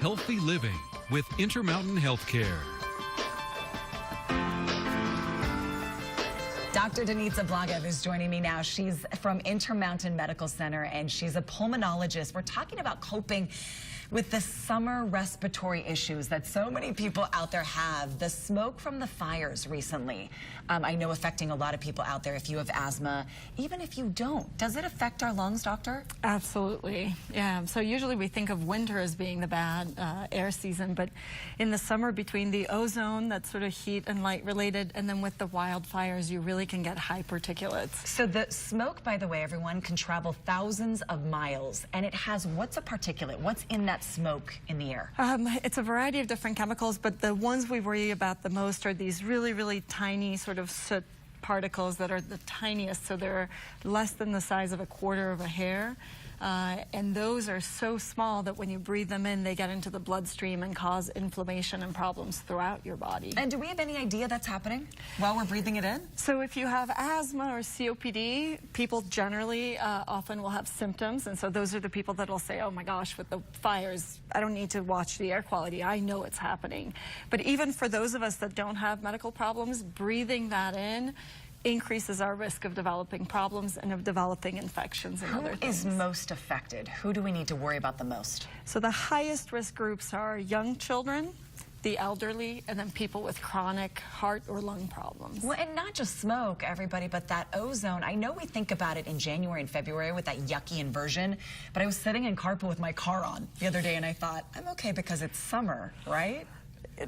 healthy living with Intermountain Healthcare. Dr. Denitza Blagev is joining me now. She's from Intermountain Medical Center, and she's a pulmonologist. We're talking about coping with the summer respiratory issues that so many people out there have. The smoke from the fires recently, I know affecting a lot of people out there. If you have asthma, even if you don't, does it affect our lungs, doctor? Absolutely, yeah. So usually we think of winter as being the bad air season, but in the summer, between the ozone, that's sort of heat and light related, and then with the wildfires, you really can get high particulates. So the smoke, by the way, everyone, can travel thousands of miles, and it has, what's a particulate? What's in that smoke in the air? It's a variety of different chemicals, but the ones we worry about the most are these really, really tiny sort of soot particles that are the tiniest, so they're less than the size of a quarter of a hair. And those are so small that when you breathe them in, they get into the bloodstream and cause inflammation and problems throughout your body. And do we have any idea that's happening while we're breathing it in? So if you have asthma or COPD, people generally often will have symptoms. And so those are the people that will say, oh my gosh, with the fires, I don't need to watch the air quality. I know it's happening. But even for those of us that don't have medical problems, breathing that in increases our risk of developing problems and of developing infections and other things. Who is most affected? Who do we need to worry about the most? So the highest risk groups are young children, the elderly, and then people with chronic heart or lung problems. Well, and not just smoke, everybody, but that ozone. I know we think about it in January and February with that yucky inversion, but I was sitting in carpool with my car on the other day and I thought, I'm okay because it's summer, right?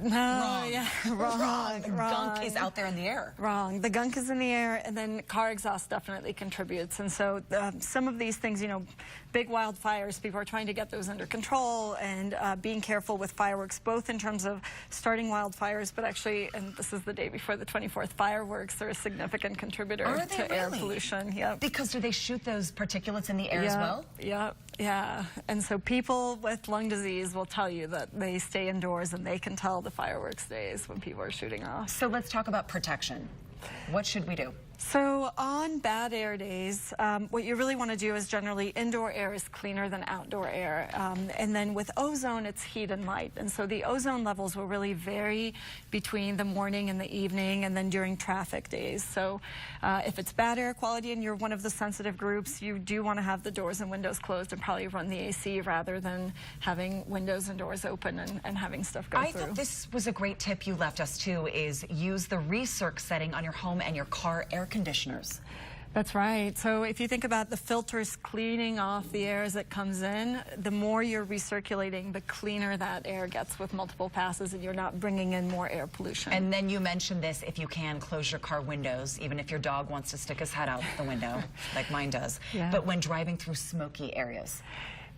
No, wrong. Yeah, wrong. The gunk is out there in the air. Wrong. The gunk is in the air, and then car exhaust definitely contributes. And so some of these things, you know, big wildfires, people are trying to get those under control and being careful with fireworks, both in terms of starting wildfires, but actually, and this is the day before the 24th, fireworks are a significant contributor to air pollution. Yep. Because do they shoot those particulates in the air as well? Yeah. And so people with lung disease will tell you that they stay indoors and they can tell the fireworks days when people are shooting off. So let's talk about protection. What should we do? So on bad air days, what you really want to do is generally indoor air is cleaner than outdoor air. And then with ozone, it's heat and light. And so the ozone levels will really vary between the morning and the evening and then during traffic days. So if it's bad air quality and you're one of the sensitive groups, you do want to have the doors and windows closed and probably run the AC rather than having windows and doors open and having stuff go through. I thought this was a great tip you left us too, is use the recirc setting on your home and your car air conditioners. That's right. So if you think about the filters cleaning off the air as it comes in, the more you're recirculating, the cleaner that air gets with multiple passes, and you're not bringing in more air pollution. And then you mentioned this, if you can, close your car windows, even if your dog wants to stick his head out the window, like mine does. Yeah. But when driving through smoky areas.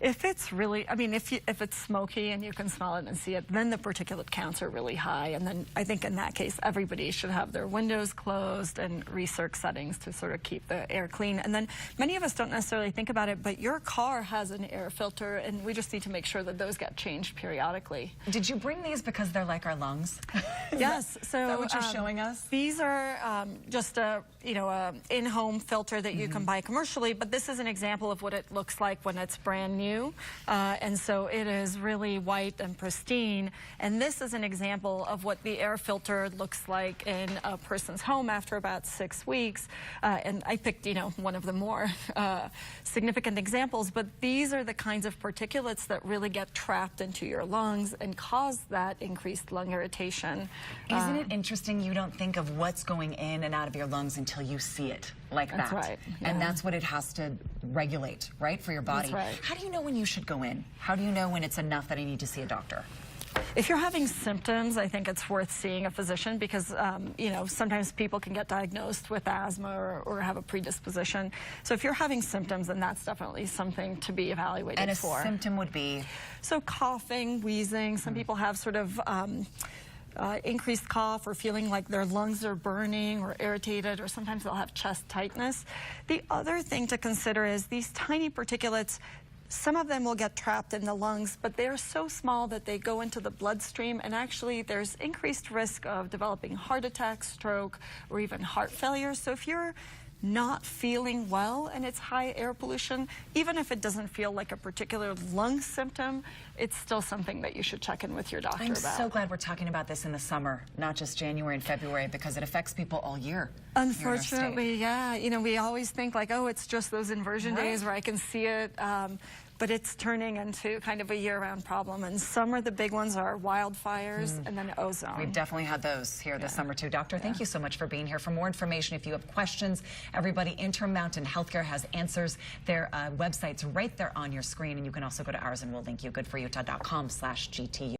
If it's really, I mean, if it's smoky and you can smell it and see it, then the particulate counts are really high. And then I think in that case, everybody should have their windows closed and recirc settings to sort of keep the air clean. And then many of us don't necessarily think about it, but your car has an air filter, and we just need to make sure that those get changed periodically. Did you bring these because they're like our lungs? Yes. So is that what you're showing us? These are just a in-home filter that you can buy commercially, but this is an example of what it looks like when it's brand new. And so it is really white and pristine. And this is an example of what the air filter looks like in a person's home after about 6 weeks. And I picked, one of the more significant examples, but these are the kinds of particulates that really get trapped into your lungs and cause that increased lung irritation. Isn't it interesting you don't think of what's going in and out of your lungs until you see it like that? That's right. Yeah. And that's what it has to regulate, right, for your body. That's right. How do you know when you should go in? How do you know when it's enough that I need to see a doctor? If you're having symptoms, I think it's worth seeing a physician because, sometimes people can get diagnosed with asthma or have a predisposition. So if you're having symptoms, then that's definitely something to be evaluated for. And a symptom would be? So coughing, wheezing. Some people have sort of increased cough or feeling like their lungs are burning or irritated, or sometimes they'll have chest tightness. The other thing to consider is these tiny particulates. Some of them will get trapped in the lungs, but they're so small that they go into the bloodstream, and actually there's increased risk of developing heart attack, stroke, or even heart failure. So if you're not feeling well and it's high air pollution, even if it doesn't feel like a particular lung symptom, it's still something that you should check in with your doctor I'm about. so glad we're talking about this in the summer, not just January and February, because it affects people all year. Unfortunately, yeah. You know, we always think like, oh, it's just those inversion Right. days where I can see it. But it's turning into kind of a year-round problem. And summer, the big ones are wildfires and then ozone. We've definitely had those here this summer too. Doctor, thank you so much for being here. For more information, if you have questions, everybody, Intermountain Healthcare has answers. Their website's right there on your screen, and you can also go to ours and we'll link you. goodforutah.com/GTU.